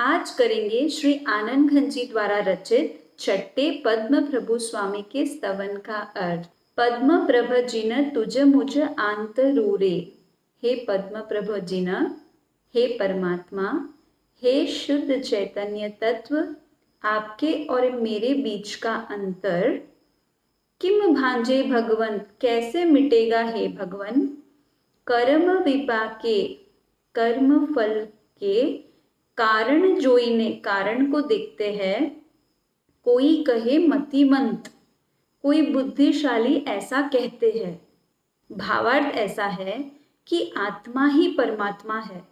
आज करेंगे श्री आनंद घन जी द्वारा रचित छठे पद्म प्रभु स्वामी के स्तवन का अर्थ। पद्म प्रभ जिन तुझ मुझ आंतरूरे। हे पद्म प्रभ जिन, हे परमात्मा, हे शुद्ध चैतन्य तत्व, आपके और मेरे बीच का अंतर किम भांजे भगवन, कैसे मिटेगा हे भगवन। कर्म विपाके, कर्म फल के कारण जोईने, कारण को देखते हैं। कोई कहे मतिमंत, कोई बुद्धिशाली ऐसा कहते हैं। भावार्थ ऐसा है कि आत्मा ही परमात्मा है,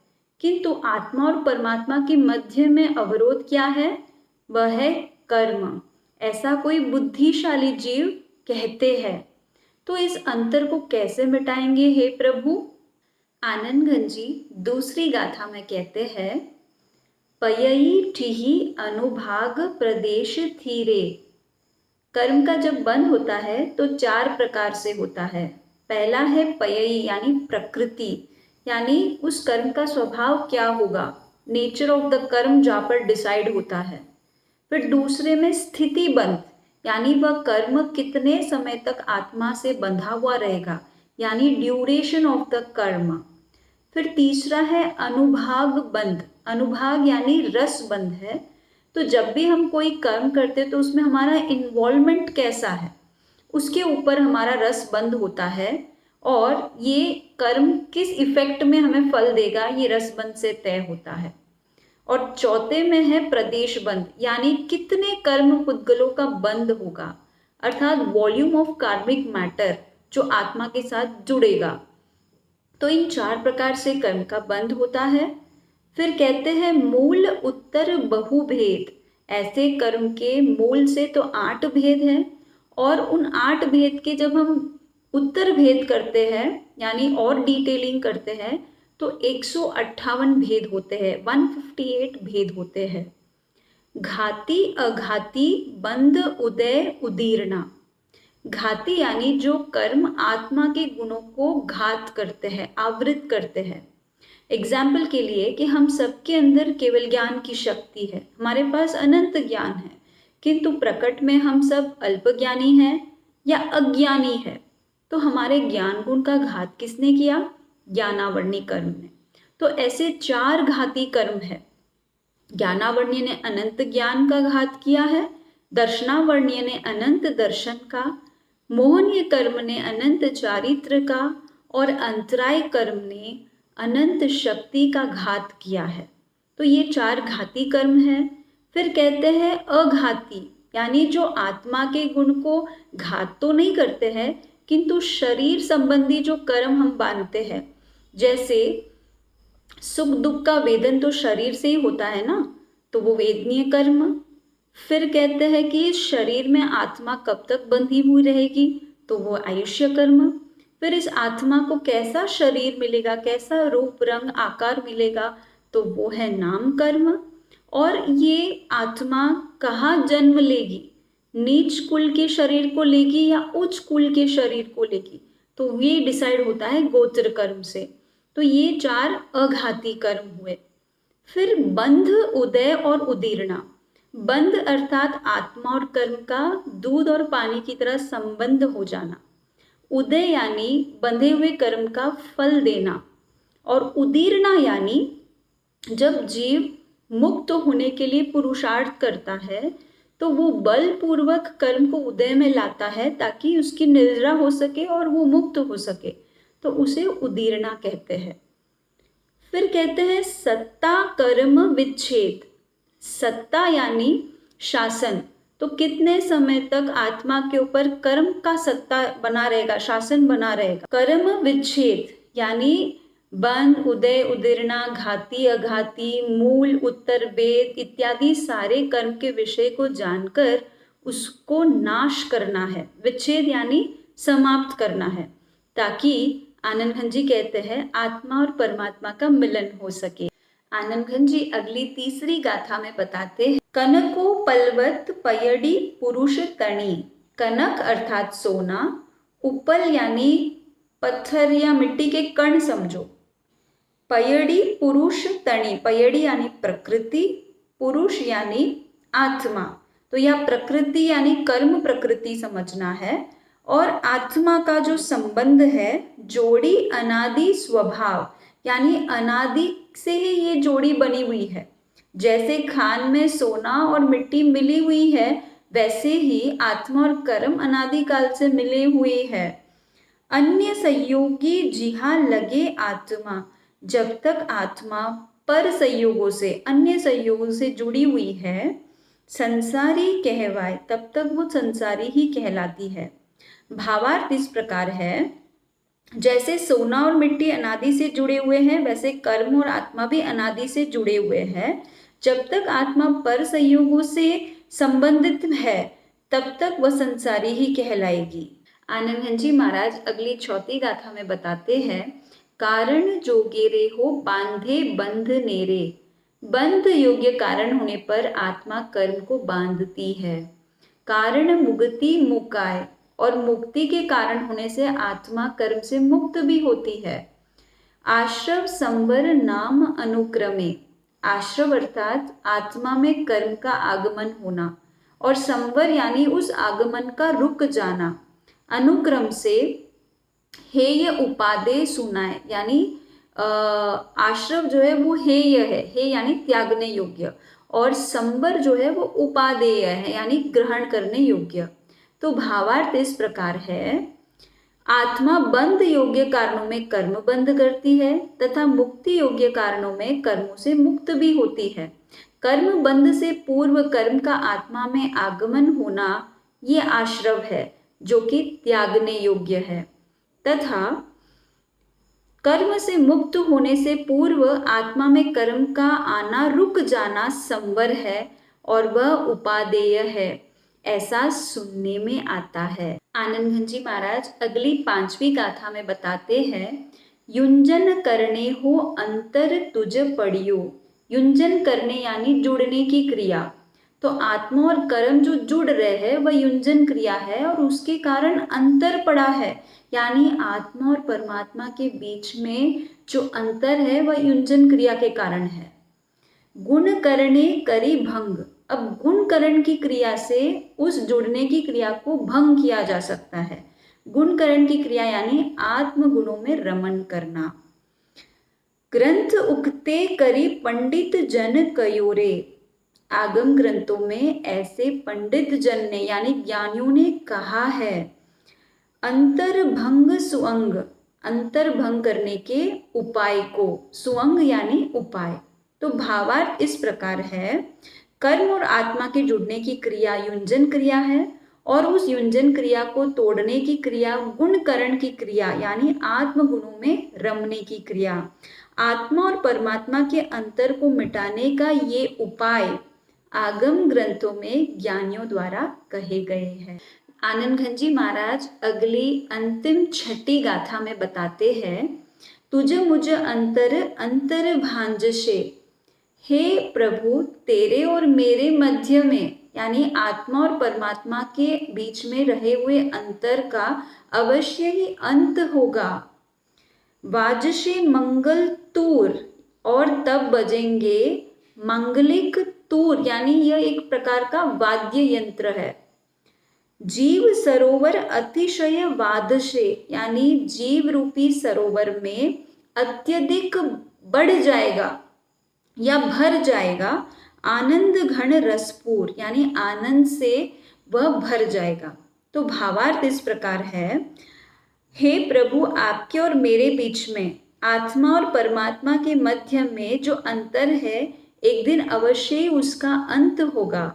किंतु आत्मा और परमात्मा के मध्य में अवरोध क्या है? वह है कर्म। ऐसा कोई बुद्धिशाली जीव कहते हैं। तो इस अंतर को कैसे मिटाएंगे हे प्रभु? आनंद घन जी दूसरी गाथा में कहते हैं, पयई ठिही अनुभाग प्रदेश थीरे। कर्म का जब बंध होता है तो चार प्रकार से होता है। पहला है पयई यानी प्रकृति, यानी उस कर्म का स्वभाव क्या होगा, नेचर ऑफ द कर्म जहाँ पर डिसाइड होता है। फिर दूसरे में स्थिति बंध, यानी वह कर्म कितने समय तक आत्मा से बंधा हुआ रहेगा, यानी ड्यूरेशन ऑफ द कर्म। फिर तीसरा है अनुभाग बंध, अनुभाग यानी रस बंध है। तो जब भी हम कोई कर्म करते तो उसमें हमारा इन्वॉल्वमेंट कैसा है, उसके ऊपर हमारा रस बंध होता है, और ये कर्म किस इफेक्ट में हमें फल देगा ये रस बंध से तय होता है। और चौथे में है प्रदेश बंध, यानी कितने कर्म पुद्गलों का बंध होगा, अर्थात वॉल्यूम ऑफ कार्मिक मैटर जो आत्मा के साथ जुड़ेगा। तो इन चार प्रकार से कर्म का बंध होता है। फिर कहते हैं मूल उत्तर बहुभेद, ऐसे कर्म के मूल से तो 8 भेद हैं, और उन 8 भेद के जब हम उत्तर भेद करते हैं यानी और डिटेलिंग करते हैं तो 158 भेद होते हैं, 158 भेद होते हैं। घाती अघाती बंध उदय उदीर्णा। घाती यानी जो कर्म आत्मा के गुणों को घात करते हैं, आवृत करते हैं। एग्जाम्पल के लिए कि हम सबके अंदर केवल ज्ञान की शक्ति है, हमारे पास अनंत ज्ञान है, किंतु प्रकट में हम सब अल्पज्ञानी हैं या अज्ञानी है। तो हमारे ज्ञान गुण का घात किसने किया? ज्ञानावर्णी कर्म ने। तो ऐसे 4 घाती कर्म है। ज्ञानावर्णीय ने अनंत ज्ञान का घात किया है, दर्शनावर्णीय ने अनंत दर्शन का, मोहनीय कर्म ने अनंत चारित्र का, और अंतराय कर्म ने अनंत शक्ति का घात किया है। तो ये 4 घाती कर्म है। फिर कहते हैं अघाती, यानी जो आत्मा के गुण को घात तो नहीं करते हैं, किंतु शरीर संबंधी जो कर्म हम बांधते हैं, जैसे सुख दुख का वेदन तो शरीर से ही होता है ना, तो वो वेदनीय कर्म। फिर कहते हैं कि इस शरीर में आत्मा कब तक बंधी हुई रहेगी, तो वो आयुष्य कर्म। फिर इस आत्मा को कैसा शरीर मिलेगा, कैसा रूप रंग आकार मिलेगा, तो वो है नाम कर्म। और ये आत्मा कहाँ जन्म लेगी, नीच कुल के शरीर को लेगी या उच्च कुल के शरीर को लेगी, तो ये डिसाइड होता है गोत्र कर्म से। तो ये 4 अघाती कर्म हुए। फिर बंध उदय और उदीर्णा। बंध अर्थात आत्मा और कर्म का दूध और पानी की तरह संबंध हो जाना। उदय यानी बंधे हुए कर्म का फल देना, और उदीर्णा यानी जब जीव मुक्त होने के लिए पुरुषार्थ करता है तो वो बलपूर्वक कर्म को उदय में लाता है ताकि उसकी निद्रा हो सके और वो मुक्त हो सके, तो उसे उदीर्णा कहते हैं। फिर कहते हैं सत्ता कर्म विच्छेद। सत्ता यानी शासन, तो कितने समय तक आत्मा के ऊपर कर्म का सत्ता बना रहेगा, शासन बना रहेगा। कर्म विच्छेद यानी बंध उदय उदीर्णा घाती अघाती मूल उत्तर वेद इत्यादि सारे कर्म के विषय को जानकर उसको नाश करना है। विच्छेद यानी समाप्त करना है, ताकि आनंद घन जी कहते हैं आत्मा और परमात्मा का मिलन हो सके। आनंद घन जी अगली तीसरी गाथा में बताते हैं, कनको पलवत पयड़ी पुरुष तणी। कनक अर्थात सोना, उपल यानी पत्थर या मिट्टी के कण समझो, पयड़ी पुरुष तणी, पयड़ी यानी प्रकृति, पुरुष यानी आत्मा, तो यह प्रकृति यानी कर्म प्रकृति समझना है। और आत्मा का जो संबंध है, जोड़ी अनादि स्वभाव, यानी अनादि से ही ये जोड़ी बनी हुई है। जैसे खान में सोना और मिट्टी मिली हुई है, वैसे ही आत्मा और कर्म अनादिकाल से मिले हुए हैं। अन्य संयोगी जिहा लगे आत्मा, जब तक आत्मा पर संयोगों से, अन्य संयोगों से जुड़ी हुई है, संसारी कहवाए, तब तक वो संसारी ही कहलाती है। भावार्थ इस प्रकार है, जैसे सोना और मिट्टी अनादि से जुड़े हुए हैं, वैसे कर्म और आत्मा भी अनादि से जुड़े हुए हैं। जब तक आत्मा पर संयोगों से संबंधित है, तब तक वह संसारी ही कहलाएगी। आनंद जी महाराज अगली चौथी गाथा में बताते हैं, कारण जोगे रे हो बांधे बंध नेरे। बंध योग्य कारण होने पर आत्मा कर्म को बांधती है। कारण मुक्ति मुकाय, और मुक्ति के कारण होने से आत्मा कर्म से मुक्त भी होती है। आश्रव संवर नाम अनुक्रमे, आश्रव अर्थात आत्मा में कर्म का आगमन होना, और संवर यानी उस आगमन का रुक जाना। अनुक्रम से हेय उपादेय सुनाए, यानी आश्रव जो है वो हेय है, हे यानी त्यागने योग्य, और संवर जो है वो उपादेय है, यानी ग्रहण करने योग्य। तो भावार्थ इस प्रकार है, आत्मा बंध योग्य कारणों में कर्म बंध करती है तथा मुक्ति योग्य कारणों में कर्मों से मुक्त भी होती है। कर्म बंध से पूर्व कर्म का आत्मा में आगमन होना ये आश्रव है, जो कि त्यागने योग्य है, तथा कर्म से मुक्त होने से पूर्व आत्मा में कर्म का आना रुक जाना संवर है, और वह उपादेय है, ऐसा सुनने में आता है। आनंद घन जी महाराज अगली 5वीं गाथा में बताते हैं, युंजन करने हो अंतर तुझ पड़ियो। युंजन करने यानी जुड़ने की क्रिया, तो आत्मा और कर्म जो जुड़ रहे हैं वह युंजन क्रिया है, और उसके कारण अंतर पड़ा है, यानी आत्मा और परमात्मा के बीच में जो अंतर है वह युंजन क्रिया के कारण है। गुण करने करी भंग, अब गुण करण की क्रिया से उस जुड़ने की क्रिया को भंग किया जा सकता है। गुण करण की क्रिया यानी आत्म गुणों में रमन करना। ग्रंथ उक्ते करी पंडित जन कयोरे, आगम ग्रंथों में ऐसे पंडित जन ने यानी ज्ञानियों ने कहा है। अंतर भंग सुअंग, अंतर भंग करने के उपाय को, सुअंग यानी उपाय। तो भावार्थ इस प्रकार है, कर्म और आत्मा के जुड़ने की क्रिया युंजन क्रिया है, और उस युंजन क्रिया को तोड़ने की क्रिया गुणकरण की क्रिया यानी आत्म गुणों में रमने की क्रिया। आत्मा और परमात्मा के अंतर को मिटाने का ये उपाय आगम ग्रंथों में ज्ञानियों द्वारा कहे गए हैं। आनंद घन जी महाराज अगली अंतिम 6ठी गाथा में बताते हैं, तुझ मुझ अंतर अंतर भांजशे। हे प्रभु, तेरे और मेरे मध्य में यानी आत्मा और परमात्मा के बीच में रहे हुए अंतर का अवश्य ही अंत होगा। वाजशे मंगल तूर, और तब बजेंगे मांगलिक तूर, यानी यह एक प्रकार का वाद्य यंत्र है। जीव सरोवर अतिशय वादशे, यानी जीव रूपी सरोवर में अत्यधिक बढ़ जाएगा या भर जाएगा। आनंद घन रसपूर, यानी आनंद से वह भर जाएगा। तो भावार्थ इस प्रकार है, हे प्रभु, आपके और मेरे बीच में आत्मा और परमात्मा के मध्य में जो अंतर है, एक दिन अवश्य ही उसका अंत होगा,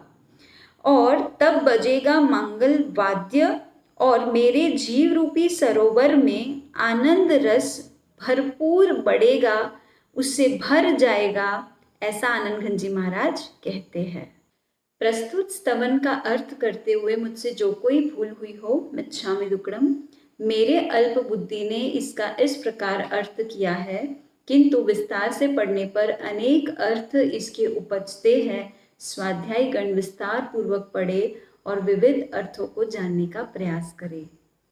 और तब बजेगा मंगल वाद्य, और मेरे जीव रूपी सरोवर में आनंद रस भरपूर बढ़ेगा, उससे भर जाएगा, ऐसा आनंद घन जी महाराज कहते हैं। प्रस्तुत स्तवन का अर्थ करते हुए मुझसे जो कोई भूल हुई हो, मिच्छामि दुक्कडम। मेरे अल्प बुद्धि ने इसका इस प्रकार अर्थ किया है, किंतु विस्तार से पढ़ने पर अनेक अर्थ इसके उपजते हैं। स्वाध्याय गण विस्तार पूर्वक पढ़े और विविध अर्थों को जानने का प्रयास करें।